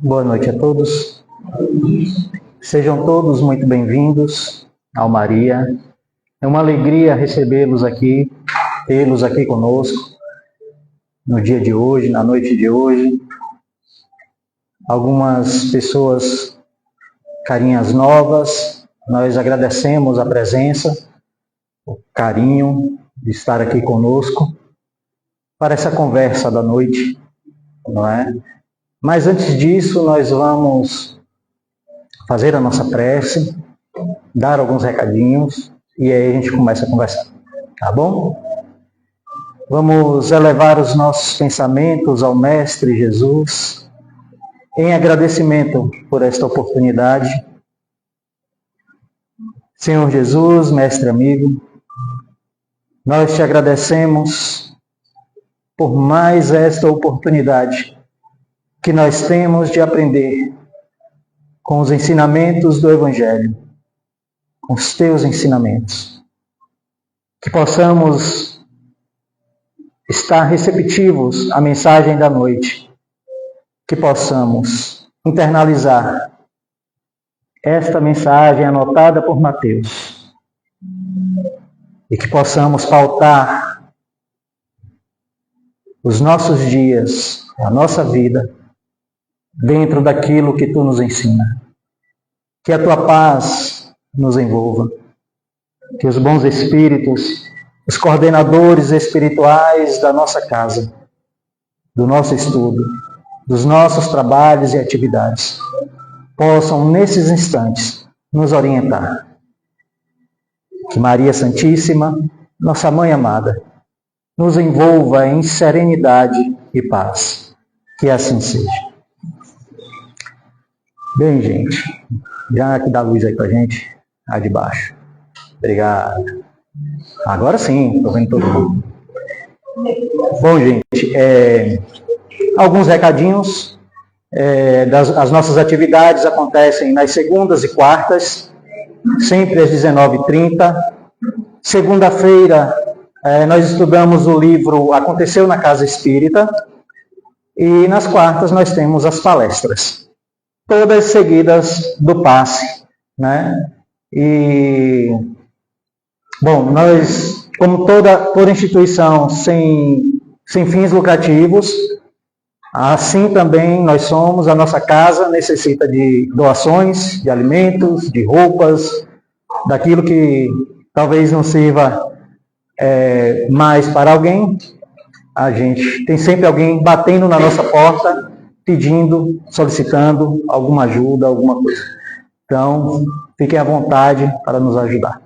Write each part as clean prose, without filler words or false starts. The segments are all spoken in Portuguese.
Boa noite a todos. Sejam todos muito bem-vindos ao Maria. É uma alegria recebê-los aqui, tê-los aqui conosco no dia de hoje, na noite de hoje. Algumas pessoas, carinhas novas, nós agradecemos a presença, o carinho de estar aqui conosco para essa conversa da noite, não é? Mas antes disso, nós vamos fazer a nossa prece, dar alguns recadinhos e aí a gente começa a conversar, tá bom? Vamos elevar os nossos pensamentos ao Mestre Jesus em agradecimento por esta oportunidade. Senhor Jesus, Mestre amigo, nós te agradecemos por mais esta oportunidade que nós temos de aprender com os ensinamentos do Evangelho, com os teus ensinamentos. Que possamos estar receptivos à mensagem da noite, que possamos internalizar esta mensagem anotada por Mateus e que possamos pautar os nossos dias, a nossa vida, dentro daquilo que tu nos ensina. Que a tua paz nos envolva, que os bons espíritos, os coordenadores espirituais da nossa casa, do nosso estudo, dos nossos trabalhos e atividades, possam, nesses instantes, nos orientar. Que Maria Santíssima, nossa Mãe amada, nos envolva em serenidade e paz. Que assim seja. Bem, gente, já que dá luz aí pra gente, a de baixo. Obrigado. Agora sim, estou vendo todo mundo. Bom, gente, alguns recadinhos. As nossas atividades acontecem nas segundas e quartas, sempre às 19h30. Segunda-feira, nós estudamos o livro Aconteceu na Casa Espírita. E nas quartas nós temos as palestras, todas seguidas do passe, né? E, bom, nós, como toda instituição sem fins lucrativos, assim também nós somos, a nossa casa necessita de doações, de alimentos, de roupas, daquilo que talvez não sirva mais para alguém. A gente tem sempre alguém batendo na nossa porta, pedindo, solicitando alguma ajuda, alguma coisa. Então, fiquem à vontade para nos ajudar.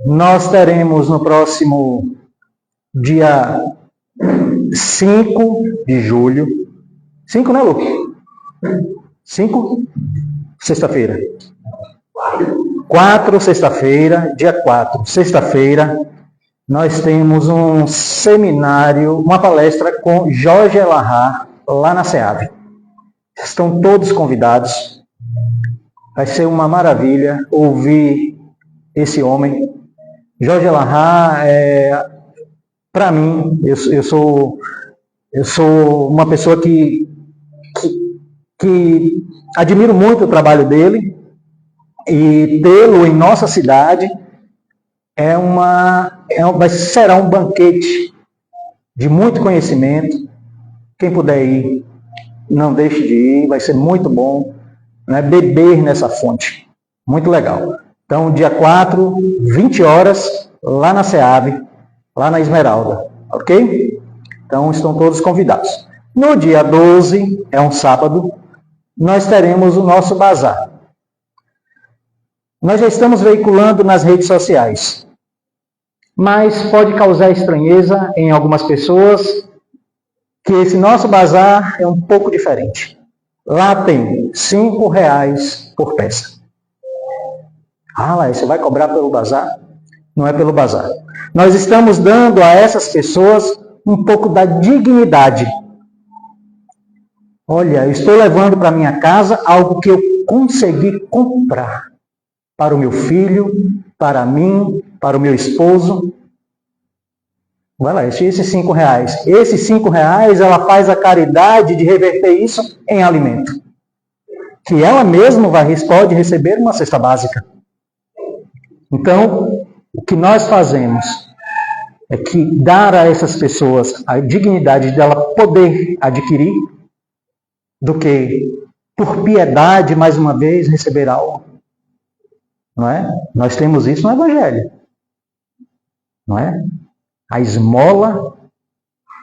Nós teremos no próximo dia 5 de julho, 5, né, Lu? 5? Sexta-feira. 4, sexta-feira, dia 4, sexta-feira, nós temos um seminário, uma palestra com Jorge Elahá, lá na SEAB. Estão todos convidados. Vai ser uma maravilha ouvir esse homem. Jorge Elahá, para mim, eu sou uma pessoa que admiro muito o trabalho dele, e tê-lo em nossa cidade será um banquete de muito conhecimento. Quem puder ir, não deixe de ir, vai ser muito bom, né? Beber nessa fonte. Muito legal. Então, dia 4, 20 horas, lá na SEAB, lá na Esmeralda, ok? Então, estão todos convidados. No dia 12, é um sábado, nós teremos o nosso bazar. Nós já estamos veiculando nas redes sociais, mas pode causar estranheza em algumas pessoas que esse nosso bazar é um pouco diferente. Lá tem R$5 por peça. Laís, você vai cobrar pelo bazar? Não é pelo bazar. Nós estamos dando a essas pessoas um pouco da dignidade. Olha, eu estou levando para minha casa algo que eu consegui comprar para o meu filho, para mim, para o meu esposo. Vai lá, esses 5 reais. Esses 5 reais, ela faz a caridade de reverter isso em alimento. Que ela mesma pode receber uma cesta básica. Então, o que nós fazemos é que dar a essas pessoas a dignidade dela poder adquirir, do que, por piedade, mais uma vez, receber algo. Não é? Nós temos isso no Evangelho. Não é? A esmola,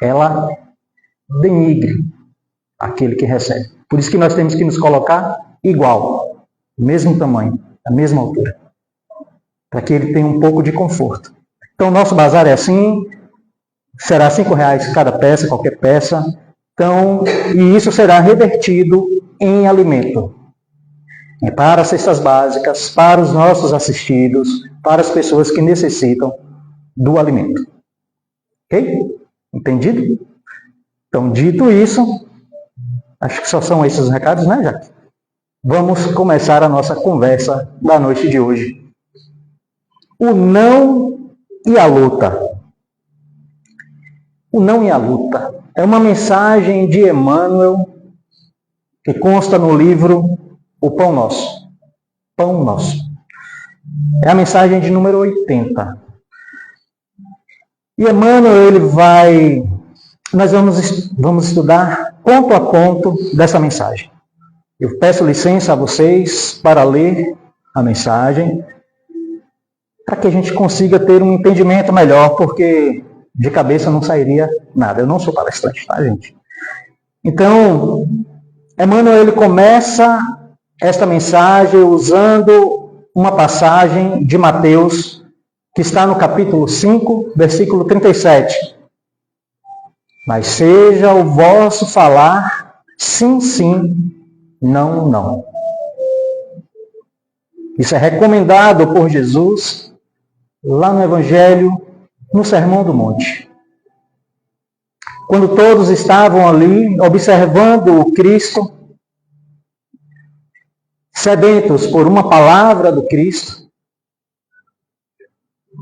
ela denigre aquele que recebe. Por isso que nós temos que nos colocar igual, mesmo tamanho, a mesma altura, para que ele tenha um pouco de conforto. Então, nosso bazar é assim, será 5 reais cada peça, qualquer peça. Então, e isso será revertido em alimento. Para as cestas básicas, para os nossos assistidos, para as pessoas que necessitam do alimento. Ok? Entendido? Então, dito isso, acho que só são esses os recados, né, Jaque? Vamos começar a nossa conversa da noite de hoje. O não e a luta. O não e a luta é uma mensagem de Emmanuel que consta no livro O Pão Nosso. Pão Nosso. É a mensagem de número 80. E Emmanuel, nós vamos estudar ponto a ponto dessa mensagem. Eu peço licença a vocês para ler a mensagem, para que a gente consiga ter um entendimento melhor, porque de cabeça não sairia nada. Eu não sou palestrante, tá, gente? Então, Emmanuel, ele começa esta mensagem usando uma passagem de Mateus, que está no capítulo 5, versículo 37. Mas seja o vosso falar sim, sim, não, não. Isso é recomendado por Jesus lá no Evangelho, no Sermão do Monte. Quando todos estavam ali observando o Cristo, sedentos por uma palavra do Cristo,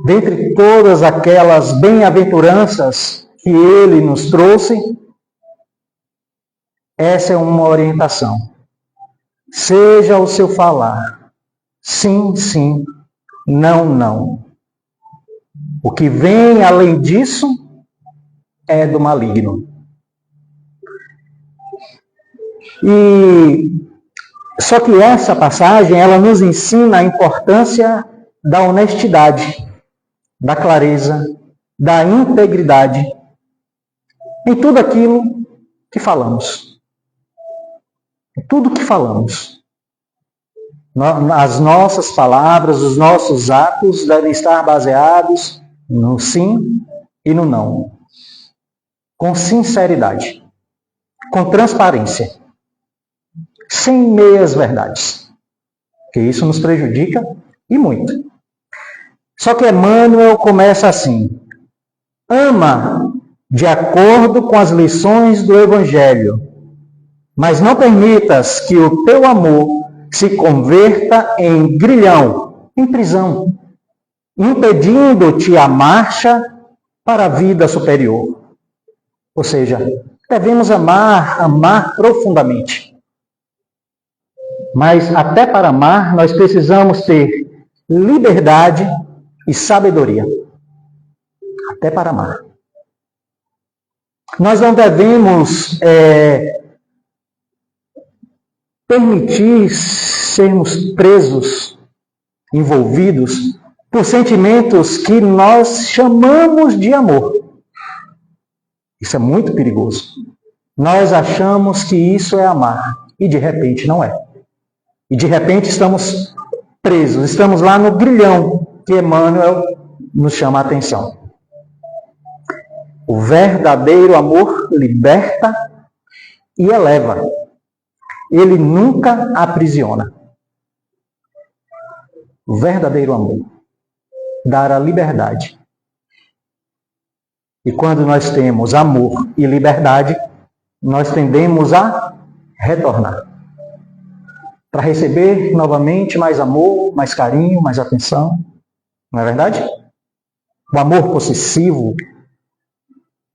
dentre todas aquelas bem-aventuranças que ele nos trouxe, essa é uma orientação. Seja o seu falar sim, sim, não, não. O que vem além disso é do maligno. Só que essa passagem, ela nos ensina a importância da honestidade, da clareza, da integridade em tudo aquilo que falamos. Em tudo que falamos. As nossas palavras, os nossos atos devem estar baseados no sim e no não. Com sinceridade, com transparência, sem meias verdades, que isso nos prejudica e muito. Só que Emmanuel começa assim: ama de acordo com as lições do Evangelho, mas não permitas que o teu amor se converta em grilhão, em prisão, impedindo-te a marcha para a vida superior. Ou seja, devemos amar profundamente. Mas até para amar, nós precisamos ter liberdade e sabedoria. Até para amar. Nós não devemos permitir sermos presos, envolvidos por sentimentos que nós chamamos de amor. Isso é muito perigoso. Nós achamos que isso é amar e de repente não é. E de repente estamos presos, estamos lá no grilhão que Emmanuel nos chama a atenção. O verdadeiro amor liberta e eleva. Ele nunca aprisiona. O verdadeiro amor dará liberdade. E quando nós temos amor e liberdade, nós tendemos a retornar. Para receber novamente mais amor, mais carinho, mais atenção. Não é verdade? O amor possessivo,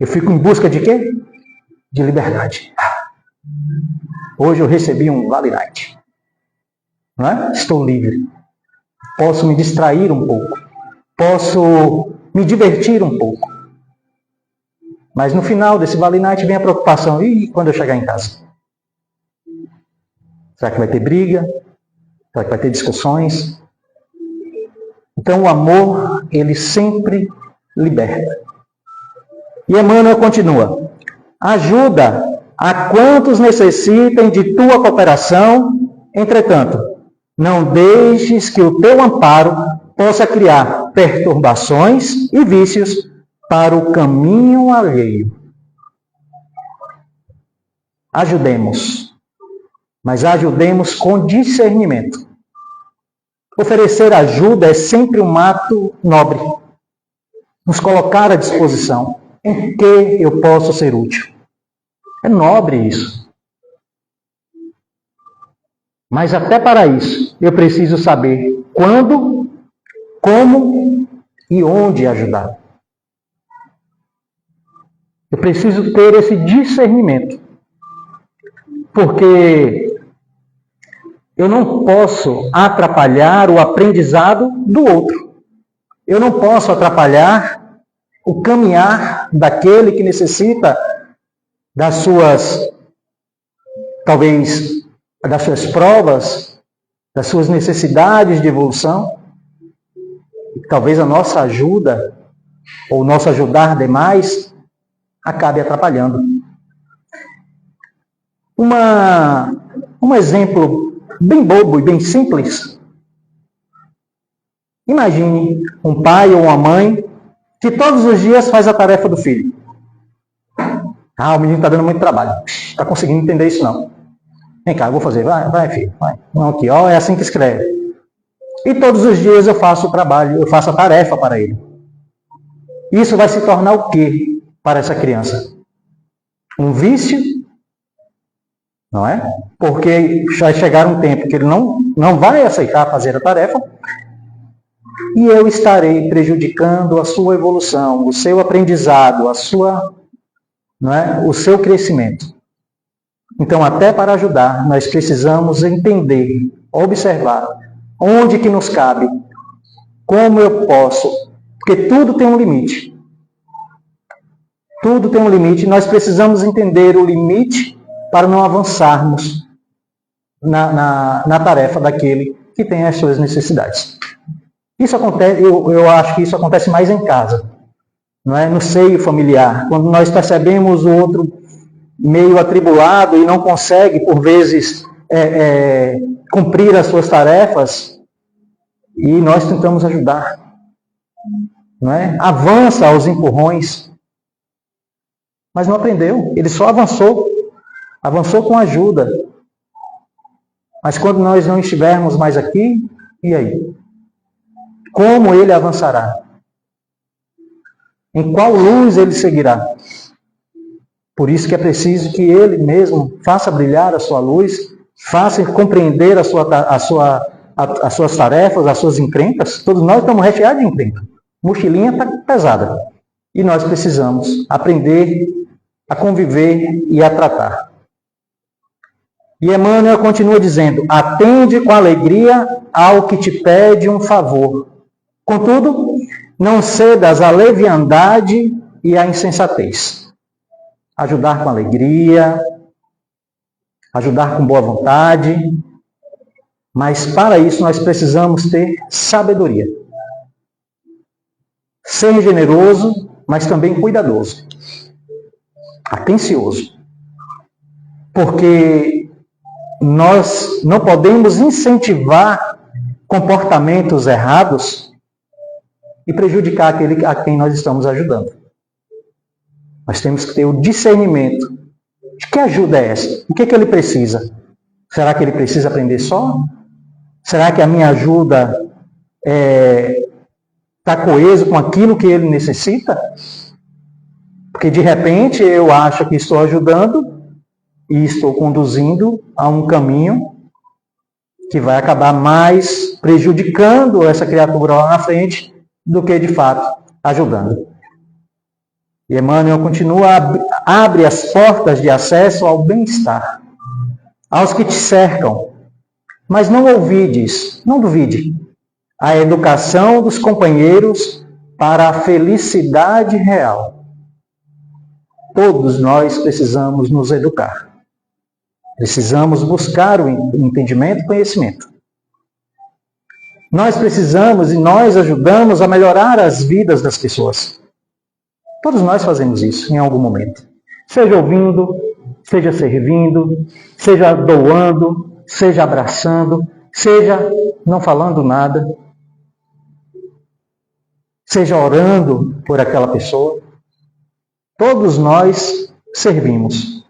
Eu fico em busca de quê? De liberdade. Hoje eu recebi um Vale Night. Não é? Estou livre. Posso me distrair um pouco. Posso me divertir um pouco. Mas no final desse Vale Night vem a preocupação. E quando eu chegar em casa? Será que vai ter briga? Será que vai ter discussões? Então o amor, ele sempre liberta. E Emmanuel continua. Ajuda a quantos necessitem de tua cooperação, entretanto, não deixes que o teu amparo possa criar perturbações e vícios para o caminho alheio. Ajudemos, mas ajudemos com discernimento. Oferecer ajuda é sempre um ato nobre. Nos colocar à disposição. Em que eu posso ser útil? É nobre isso. Mas até para isso, eu preciso saber quando, como e onde ajudar. Eu preciso ter esse discernimento. Porque eu não posso atrapalhar o aprendizado do outro. Eu não posso atrapalhar o caminhar daquele que necessita das suas, talvez, das suas provas, das suas necessidades de evolução. Talvez a nossa ajuda, ou nosso ajudar demais, acabe atrapalhando. Um exemplo bem bobo e bem simples. Imagine um pai ou uma mãe que todos os dias faz a tarefa do filho. O menino está dando muito trabalho. Está conseguindo entender isso não. Vem cá, eu vou fazer. Vai filho, vai. Não, aqui, é assim que escreve. E todos os dias eu faço o trabalho, eu faço a tarefa para ele. Isso vai se tornar o quê para essa criança? Um vício? Não é? Porque vai chegar um tempo que ele não vai aceitar fazer a tarefa e eu estarei prejudicando a sua evolução, o seu aprendizado, o seu crescimento. Então, até para ajudar, nós precisamos entender, observar onde que nos cabe, como eu posso, porque tudo tem um limite. Tudo tem um limite, nós precisamos entender o limite para não avançarmos na tarefa daquele que tem as suas necessidades. Isso acontece, eu acho que isso acontece mais em casa, não é? No seio familiar, quando nós percebemos o outro meio atribulado e não consegue, por vezes, cumprir as suas tarefas, e nós tentamos ajudar, não é? Avança aos empurrões, mas não aprendeu, ele só avançou com ajuda. Mas quando nós não estivermos mais aqui, e aí? Como ele avançará? Em qual luz ele seguirá? Por isso que é preciso que ele mesmo faça brilhar a sua luz, faça compreender as suas tarefas, as suas encrencas. Todos nós estamos recheados de encrenca. Mochilinha está pesada. E nós precisamos aprender a conviver e a tratar. E Emmanuel continua dizendo, atende com alegria ao que te pede um favor. Contudo, não cedas à leviandade e à insensatez. Ajudar com alegria, ajudar com boa vontade, mas para isso nós precisamos ter sabedoria. Ser generoso, mas também cuidadoso, atencioso. Porque nós não podemos incentivar comportamentos errados e prejudicar aquele a quem nós estamos ajudando. Nós temos que ter o discernimento de que ajuda é essa? O que ele precisa? Será que ele precisa aprender só? Será que a minha ajuda está coeso com aquilo que ele necessita? Porque de repente eu acho que estou ajudando e estou conduzindo a um caminho que vai acabar mais prejudicando essa criatura lá na frente do que de fato ajudando. E Emmanuel continua, abre as portas de acesso ao bem-estar, aos que te cercam. Mas não ouvides, não duvide, a educação dos companheiros para a felicidade real. Todos nós precisamos nos educar. Precisamos buscar o entendimento e conhecimento. Nós precisamos e nós ajudamos a melhorar as vidas das pessoas. Todos nós fazemos isso em algum momento. Seja ouvindo, seja servindo, seja doando, seja abraçando, seja não falando nada, seja orando por aquela pessoa. Todos nós servimos.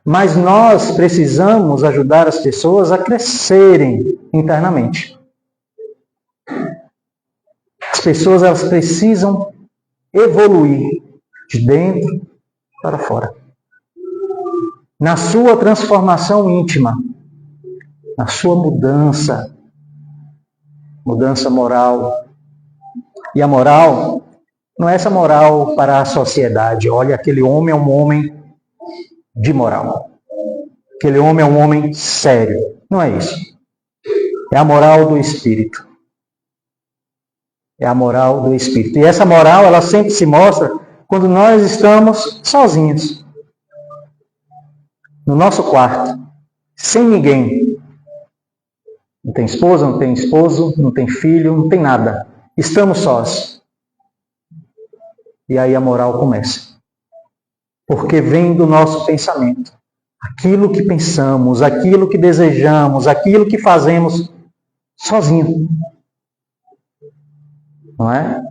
Mas nós precisamos ajudar as pessoas a crescerem internamente. As pessoas elas precisam evoluir de dentro para fora. Na sua transformação íntima, na sua mudança moral. E a moral não é essa moral para a sociedade. Olha, aquele homem é um homem de moral. Aquele homem é um homem sério. Não é isso. É a moral do Espírito. É a moral do Espírito. E essa moral, ela sempre se mostra quando nós estamos sozinhos. No nosso quarto. Sem ninguém. Não tem esposa, não tem esposo, não tem filho, não tem nada. Estamos sós. E aí a moral começa. Porque vem do nosso pensamento. Aquilo que pensamos, aquilo que desejamos, aquilo que fazemos sozinho. Não é?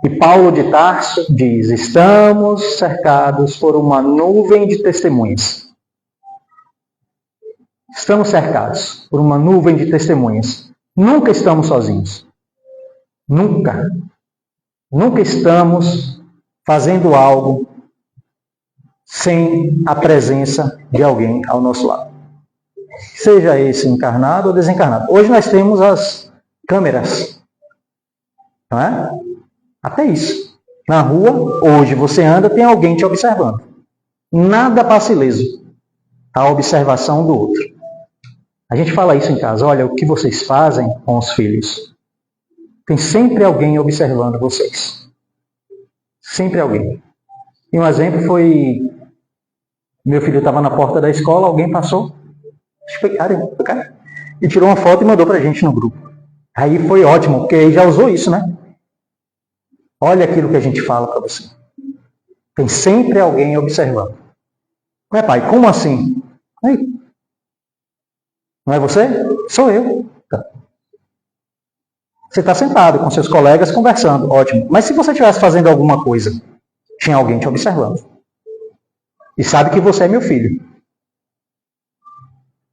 E Paulo de Tarso diz, estamos cercados por uma nuvem de testemunhas. Estamos cercados por uma nuvem de testemunhas. Nunca estamos sozinhos. Nunca. Nunca estamos fazendo algo sem a presença de alguém ao nosso lado. Seja esse encarnado ou desencarnado. Hoje nós temos as câmeras. Não é? Até isso. Na rua, hoje você anda, tem alguém te observando. Nada passa ileso. A observação do outro. A gente fala isso em casa. Olha, o que vocês fazem com os filhos? Tem sempre alguém observando vocês. Sempre alguém. E um exemplo foi... Meu filho estava na porta da escola, alguém passou. Acho que foi cara. E tirou uma foto e mandou pra gente no grupo. Aí foi ótimo, porque aí já usou isso, né? Olha aquilo que a gente fala para você. Tem sempre alguém observando. Não é, pai? Como assim? Aí. Não é você? Sou eu. Você está sentado com seus colegas conversando. Ótimo. Mas se você estivesse fazendo alguma coisa, tinha alguém te observando. E sabe que você é meu filho.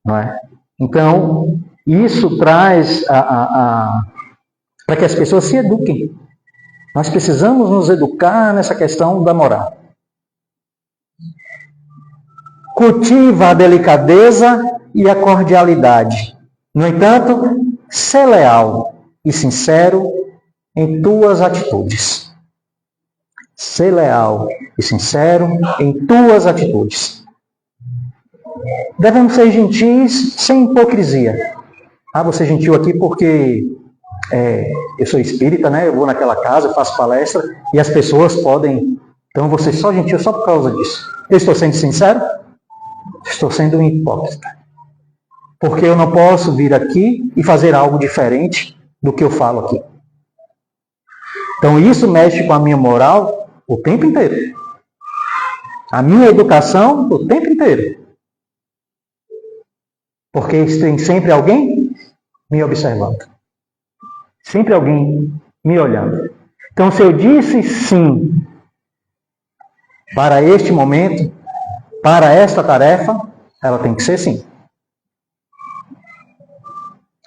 Não é? Então, isso traz para que as pessoas se eduquem. Nós precisamos nos educar nessa questão da moral. Cultiva a delicadeza e a cordialidade. No entanto, ser leal e sincero em tuas atitudes. Ser leal e sincero em tuas atitudes. Devemos ser gentis sem hipocrisia. Ah, vou ser gentil aqui porque eu sou espírita, né? Eu vou naquela casa, eu faço palestra e as pessoas podem... Então, eu vou ser só gentil só por causa disso. Eu estou sendo sincero? Estou sendo um hipócrita. Porque eu não posso vir aqui e fazer algo diferente do que eu falo aqui. Então, isso mexe com a minha moral o tempo inteiro. A minha educação o tempo inteiro. Porque tem sempre alguém me observando. Sempre alguém me olhando. Então, se eu disse sim para este momento, para esta tarefa, ela tem que ser sim.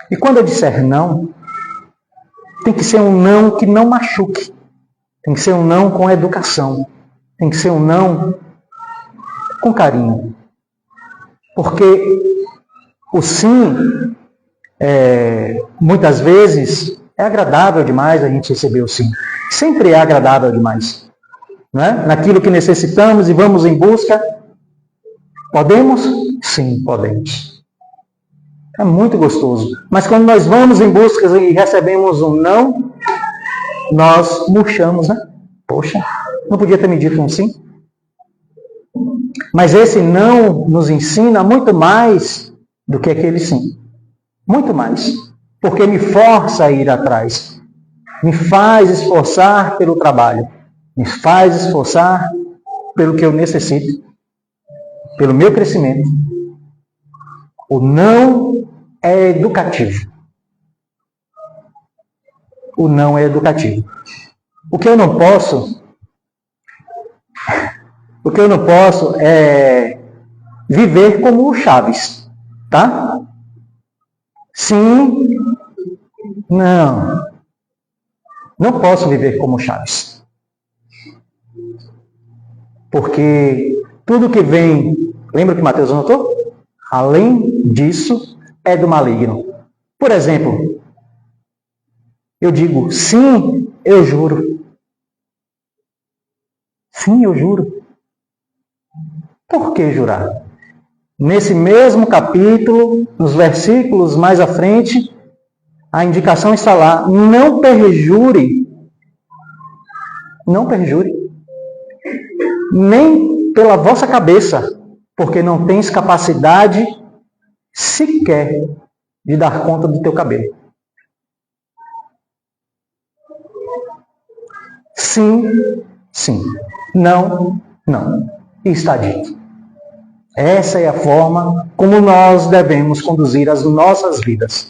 E quando eu disser não, tem que ser um não que não machuque. Tem que ser um não com educação. Tem que ser um não com carinho. Porque o sim, muitas vezes, é agradável demais a gente receber o sim. Sempre é agradável demais. né? Naquilo que necessitamos e vamos em busca. Podemos? Sim, podemos. É muito gostoso. Mas quando nós vamos em busca e recebemos um não, nós murchamos, né? Poxa, não podia ter me dito um sim? Mas esse não nos ensina muito mais do que aquele sim. Muito mais. Porque me força a ir atrás. Me faz esforçar pelo trabalho. Me faz esforçar pelo que eu necessito. Pelo meu crescimento. O não é educativo. O não é educativo. O que eu não posso é viver como o Chaves, tá? Sim, não. Não posso viver como o Chaves. Porque tudo que vem, lembra que Mateus anotou? Além disso, é do maligno. Por exemplo, eu digo, sim, eu juro. Sim, eu juro. Por que jurar? Nesse mesmo capítulo, nos versículos mais à frente, a indicação está lá, não perjure, nem pela vossa cabeça, porque não tens capacidade sequer de dar conta do teu cabelo. Sim, sim. Não, não. E está dito. Essa é a forma como nós devemos conduzir as nossas vidas.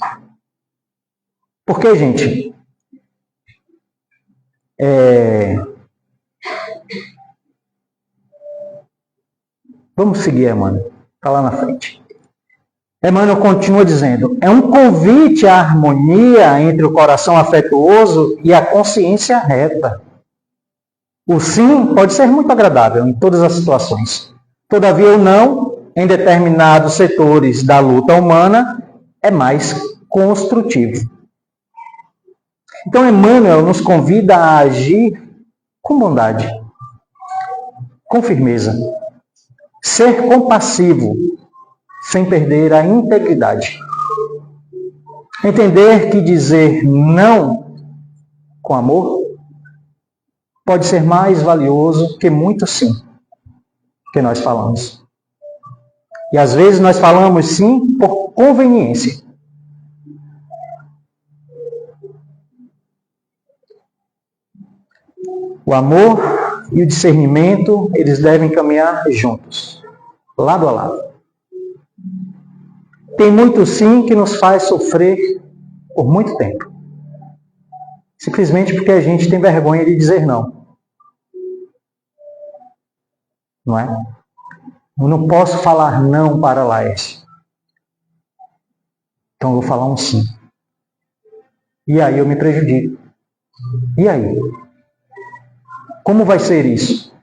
Porque, gente, vamos seguir, Emmanuel. Está lá na frente. Emmanuel continua dizendo, é um convite à harmonia entre o coração afetuoso e a consciência reta. O sim pode ser muito agradável em todas as situações. Todavia, o não, em determinados setores da luta humana, é mais construtivo. Então, Emmanuel nos convida a agir com bondade, com firmeza, ser compassivo, sem perder a integridade. Entender que dizer não com amor pode ser mais valioso que muito sim que nós falamos. E às vezes nós falamos sim por conveniência. O amor e o discernimento, eles devem caminhar juntos, lado a lado. Tem muito sim que nos faz sofrer por muito tempo. Simplesmente porque a gente tem vergonha de dizer não. Não é? Eu não posso falar não para Laércio. Então eu vou falar um sim. E aí eu me prejudico. E aí? Como vai ser isso?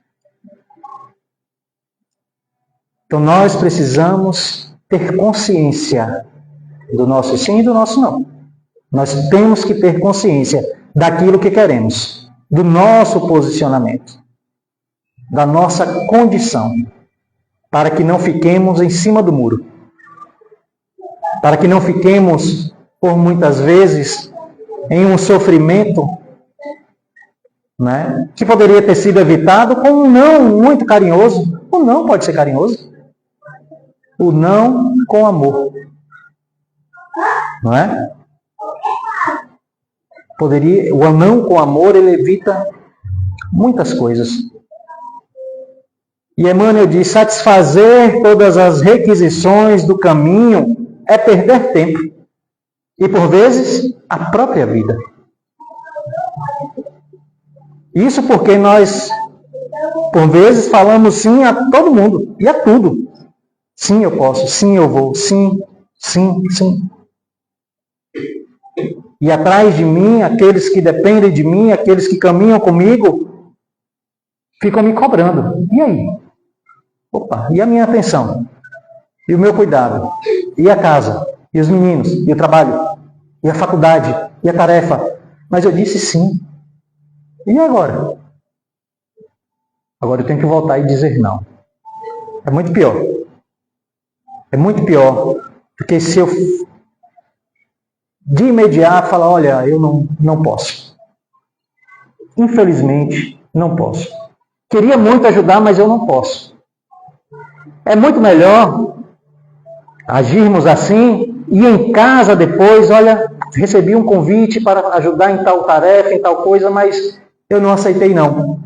Então nós precisamos ter consciência do nosso sim e do nosso não. Nós temos que ter consciência daquilo que queremos, do nosso posicionamento, da nossa condição, para que não fiquemos em cima do muro. Para que não fiquemos, por muitas vezes, em um sofrimento, né, que poderia ter sido evitado com um não muito carinhoso. O não pode ser carinhoso. O não com amor. Não é? O não com amor, ele evita muitas coisas. E Emmanuel diz, satisfazer todas as requisições do caminho é perder tempo. E, por vezes, a própria vida. Isso porque nós, por vezes, falamos sim a todo mundo e a tudo. Sim, eu posso. Sim, eu vou. Sim, sim, sim. E atrás de mim, aqueles que dependem de mim, aqueles que caminham comigo, ficam me cobrando. E aí? Opa, e a minha atenção? E o meu cuidado? E a casa? E os meninos? E o trabalho? E a faculdade? E a tarefa? Mas eu disse sim. E agora? Agora eu tenho que voltar e dizer não. É muito pior. É muito pior. Porque se eu de imediato falar, olha, eu não posso. Infelizmente, não posso. Queria muito ajudar, mas eu não posso. É muito melhor agirmos assim e em casa depois, olha, recebi um convite para ajudar em tal tarefa, em tal coisa, mas eu não aceitei não.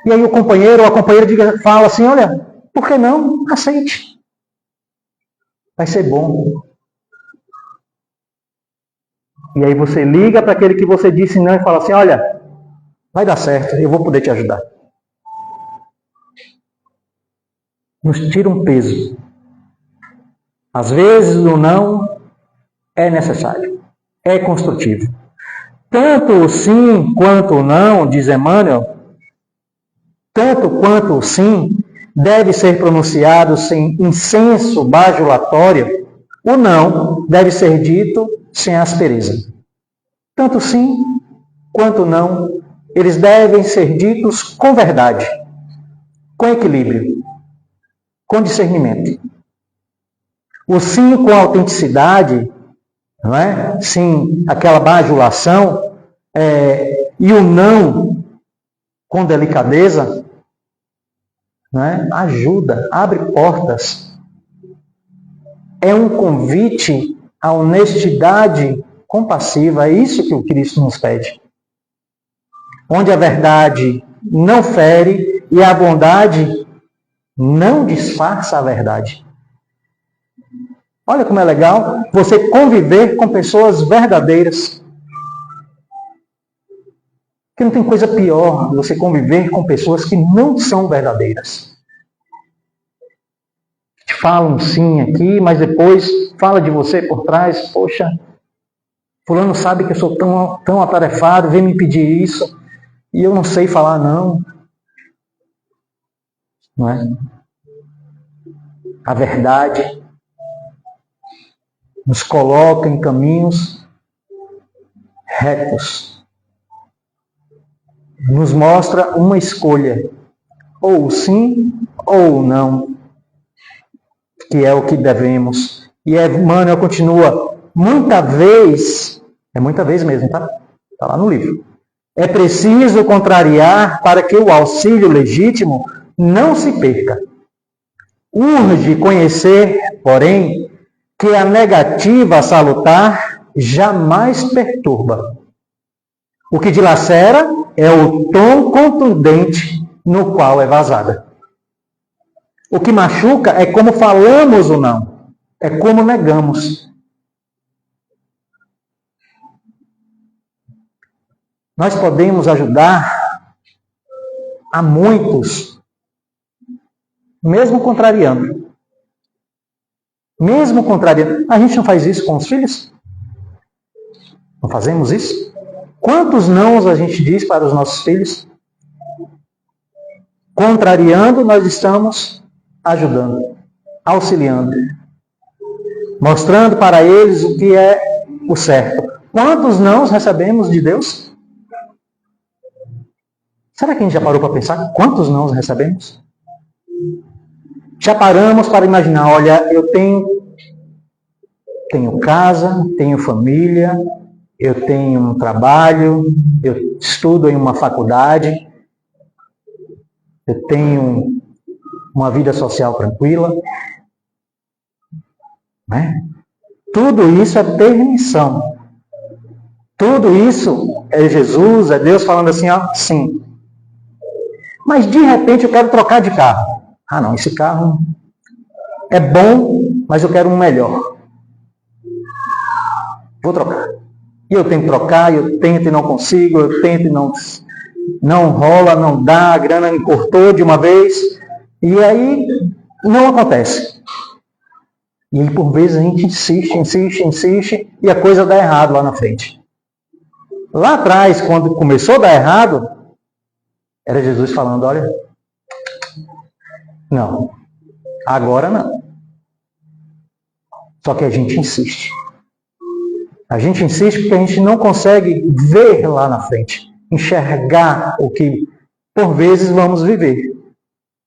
E aí o companheiro ou a companheira fala assim, olha, por que não? Aceite. Vai ser bom. E aí você liga para aquele que você disse não e fala assim, olha, vai dar certo, eu vou poder te ajudar. Nos tira um peso. Às vezes o não é necessário, é construtivo. Tanto o sim quanto o não, diz Emmanuel, tanto quanto o sim deve ser pronunciado sem incenso bajulatório, o não deve ser dito sem aspereza. Tanto sim quanto não, eles devem ser ditos com verdade, com equilíbrio, com discernimento. O sim com autenticidade, não é? Sim, aquela bajulação, e o não com delicadeza, não é? Ajuda, abre portas. É um convite à honestidade compassiva, é isso que o Cristo nos pede. Onde a verdade não fere e a bondade não disfarça a verdade. Olha como é legal você conviver com pessoas verdadeiras. Porque não tem coisa pior do que você conviver com pessoas que não são verdadeiras. Te falam sim aqui, mas depois fala de você por trás. Poxa, fulano sabe que eu sou tão atarefado, vem me pedir isso, e eu não sei falar não. Não é? A verdade nos coloca em caminhos retos. Nos mostra uma escolha, ou sim ou não, que é o que devemos. E Emmanuel continua, muita vez, é muita vez mesmo, tá? Está lá no livro. É preciso contrariar para que o auxílio legítimo não se perca. Urge conhecer, porém, que a negativa salutar jamais perturba. O que dilacera é o tom contundente no qual é vazada. O que machuca é como falamos ou não, é como negamos. Nós podemos ajudar a muitos, mesmo contrariando. Mesmo contrariando. A gente não faz isso com os filhos? Não fazemos isso? Quantos nãos a gente diz para os nossos filhos? Contrariando, nós estamos ajudando, auxiliando, mostrando para eles o que é o certo. Quantos nãos recebemos de Deus? Será que a gente já parou para pensar quantos nãos recebemos? Já paramos para imaginar, olha, eu tenho casa, tenho família, eu tenho um trabalho, eu estudo em uma faculdade, eu tenho uma vida social tranquila. Né? Tudo isso é permissão. Tudo isso é Jesus, é Deus falando assim, ó, sim. Mas de repente eu quero trocar de carro. Ah não, esse carro é bom, mas eu quero um melhor. Vou trocar. E eu tenho que trocar, eu tento e não consigo, eu tento e não rola, não dá, a grana me cortou de uma vez, e aí não acontece. E aí por vezes a gente insiste, e a coisa dá errado lá na frente. Lá atrás, quando começou a dar errado, era Jesus falando, olha, não, agora não. Só que a gente insiste. A gente insiste porque a gente não consegue ver lá na frente, enxergar o que por vezes vamos viver,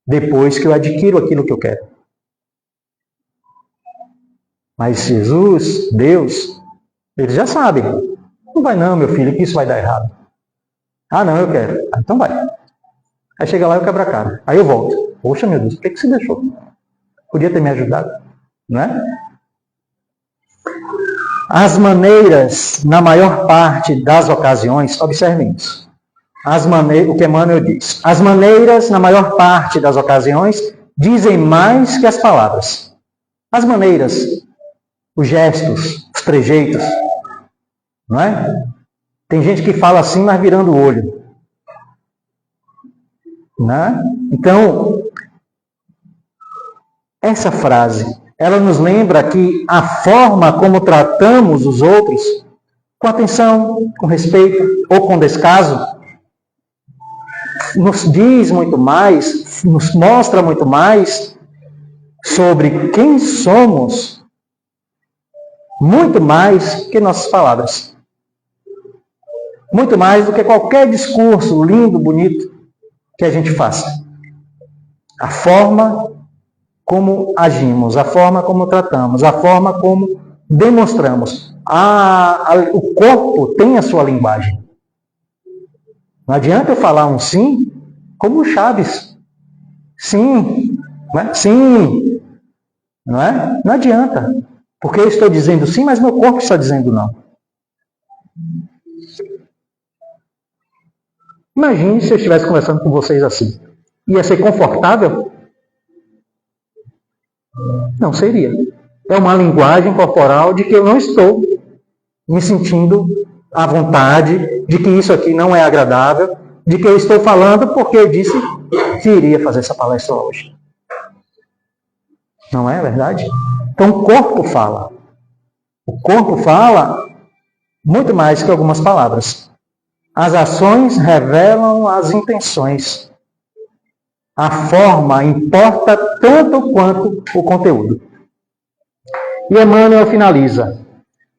depois que eu adquiro aquilo que eu quero. Mas Jesus, Deus, eles já sabem. Não vai não, meu filho, que isso vai dar errado. Ah, não, eu quero. Ah, então vai. Aí chega lá e eu quebro a cara. Aí eu volto. Poxa, meu Deus, por que você deixou? Podia ter me ajudado, não é? As maneiras, na maior parte das ocasiões, observem isso. O que Emmanuel diz. As maneiras, na maior parte das ocasiões, dizem mais que as palavras. As maneiras, os gestos, os trejeitos, não é? Tem gente que fala assim, mas virando o olho. Não é? Então, essa frase, ela nos lembra que a forma como tratamos os outros, com atenção, com respeito ou com descaso, nos diz muito mais, nos mostra muito mais sobre quem somos, muito mais que nossas palavras. Muito mais do que qualquer discurso lindo, bonito que a gente faça. A forma como agimos, a forma como tratamos, a forma como demonstramos. O corpo tem a sua linguagem. Não adianta eu falar um sim como o Chaves. Sim, não é? Sim, não é? Não adianta. Porque eu estou dizendo sim, mas meu corpo está dizendo não. Imagine se eu estivesse conversando com vocês assim. Ia ser confortável? Não seria. É uma linguagem corporal de que eu não estou me sentindo à vontade, de que isso aqui não é agradável, de que eu estou falando porque eu disse que iria fazer essa palestra hoje. Não é verdade? Então o corpo fala. O corpo fala muito mais que algumas palavras. As ações revelam as intenções. A forma importa tanto quanto o conteúdo. E Emmanuel finaliza.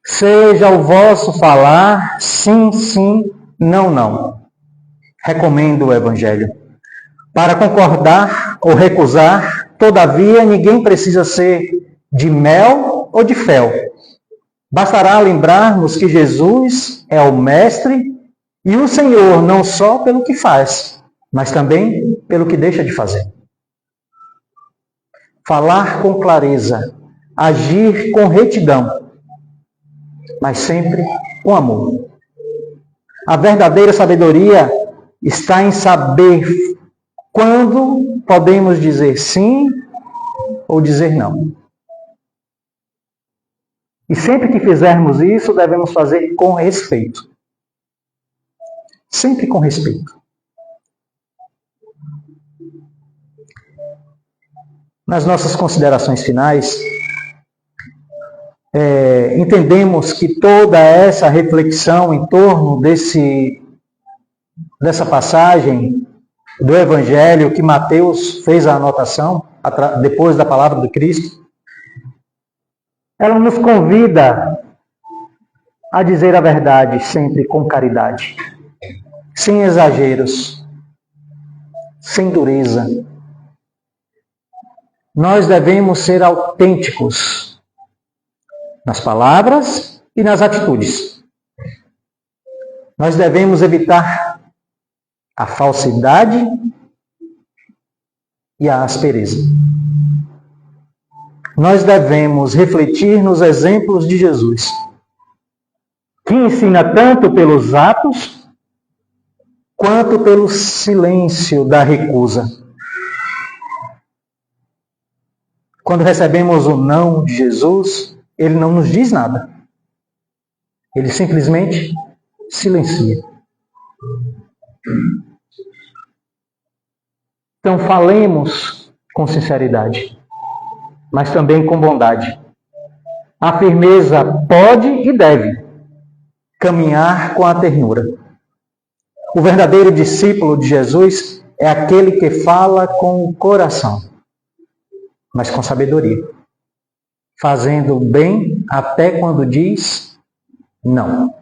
Seja o vosso falar sim, sim, não, não. Recomendo o Evangelho. Para concordar ou recusar, todavia, ninguém precisa ser de mel ou de fel. Bastará lembrarmos que Jesus é o Mestre e o Senhor não só pelo que faz, mas também pelo que deixa de fazer. Falar com clareza, agir com retidão, mas sempre com amor. A verdadeira sabedoria está em saber quando podemos dizer sim ou dizer não. E sempre que fizermos isso, devemos fazer com respeito. Sempre com respeito. Nas nossas considerações finais, entendemos que toda essa reflexão em torno dessa passagem do Evangelho que Mateus fez a anotação, depois da palavra do Cristo, ela nos convida a dizer a verdade sempre com caridade, sem exageros, sem dureza. Nós devemos ser autênticos nas palavras e nas atitudes. Nós devemos evitar a falsidade e a aspereza. Nós devemos refletir nos exemplos de Jesus, que ensina tanto pelos atos quanto pelo silêncio da recusa. Quando recebemos o não de Jesus, ele não nos diz nada. Ele simplesmente silencia. Então falemos com sinceridade, mas também com bondade. A firmeza pode e deve caminhar com a ternura. O verdadeiro discípulo de Jesus é aquele que fala com o coração, mas com sabedoria, fazendo o bem até quando diz não.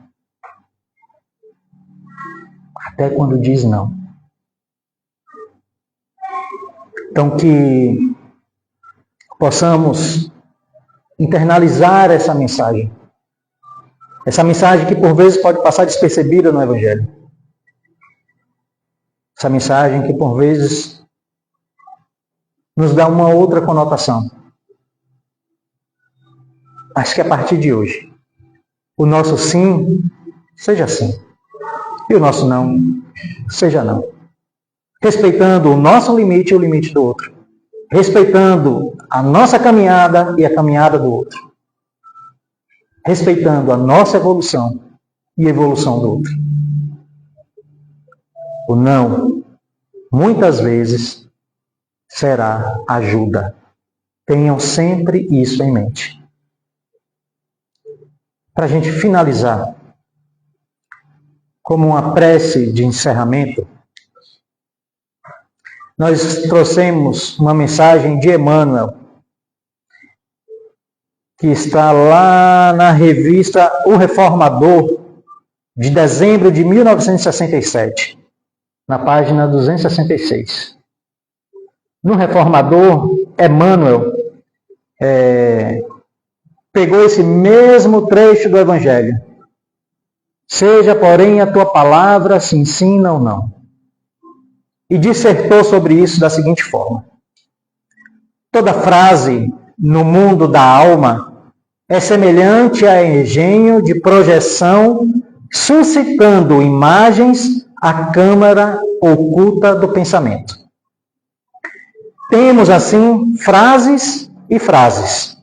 Até quando diz não. Então, que possamos internalizar essa mensagem. Essa mensagem que por vezes pode passar despercebida no Evangelho. Essa mensagem que por vezes nos dá uma outra conotação. Mas que a partir de hoje, o nosso sim seja sim. E o nosso não seja não. Respeitando o nosso limite e o limite do outro. Respeitando a nossa caminhada e a caminhada do outro. Respeitando a nossa evolução e a evolução do outro. O não, muitas vezes, será ajuda. Tenham sempre isso em mente. Para a gente finalizar, como uma prece de encerramento, nós trouxemos uma mensagem de Emmanuel, que está lá na revista O Reformador, de dezembro de 1967, na página 266. No Reformador, Emmanuel pegou esse mesmo trecho do Evangelho. Seja, porém, a tua palavra se ensina ou não. E dissertou sobre isso da seguinte forma. Toda frase no mundo da alma é semelhante a engenho de projeção, suscitando imagens à câmara oculta do pensamento. Temos, assim, frases e frases,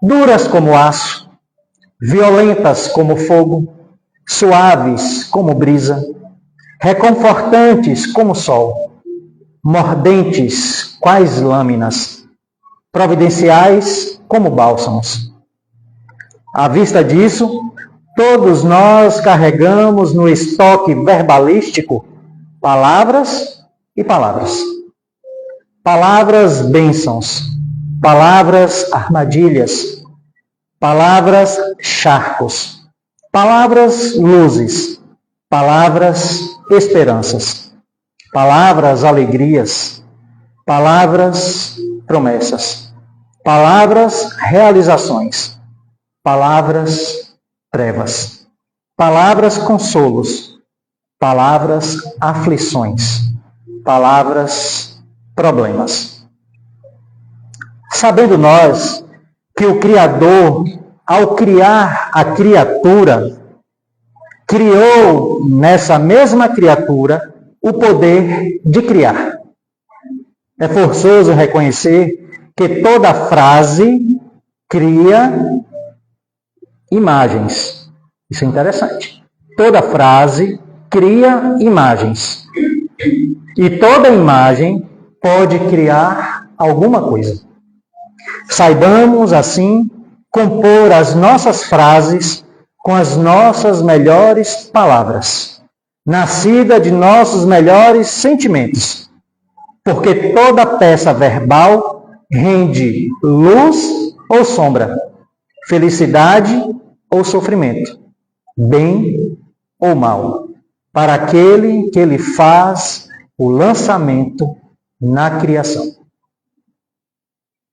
duras como aço, violentas como fogo, suaves como brisa, reconfortantes como sol, mordentes quais lâminas, providenciais como bálsamos. À vista disso, todos nós carregamos no estoque verbalístico palavras e palavras. Palavras bênçãos, palavras armadilhas, palavras charcos, palavras luzes, palavras esperanças, palavras alegrias, palavras promessas, palavras realizações, palavras trevas, palavras consolos, palavras aflições, palavras problemas. Sabendo nós que o Criador, ao criar a criatura, criou nessa mesma criatura o poder de criar. É forçoso reconhecer que toda frase cria imagens. Isso é interessante. Toda frase cria imagens. E toda imagem pode criar alguma coisa. Saibamos, assim, compor as nossas frases com as nossas melhores palavras, nascida de nossos melhores sentimentos, porque toda peça verbal rende luz ou sombra, felicidade ou sofrimento, bem ou mal, para aquele que lhe faz o lançamento na criação.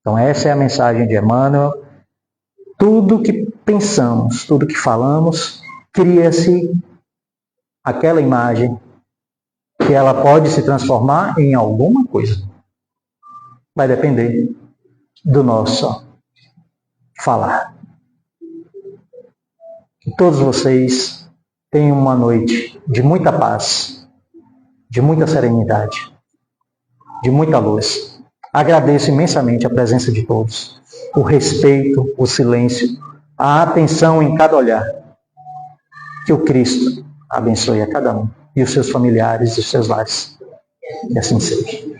Então essa é a mensagem de Emmanuel. Tudo que pensamos, tudo que falamos, cria-se aquela imagem que ela pode se transformar em alguma coisa. Vai depender do nosso falar. Que todos vocês tenham uma noite de muita paz, de muita serenidade, de muita luz. Agradeço imensamente a presença de todos, o respeito, o silêncio, a atenção em cada olhar. Que o Cristo abençoe a cada um, e os seus familiares e os seus lares. Que assim seja.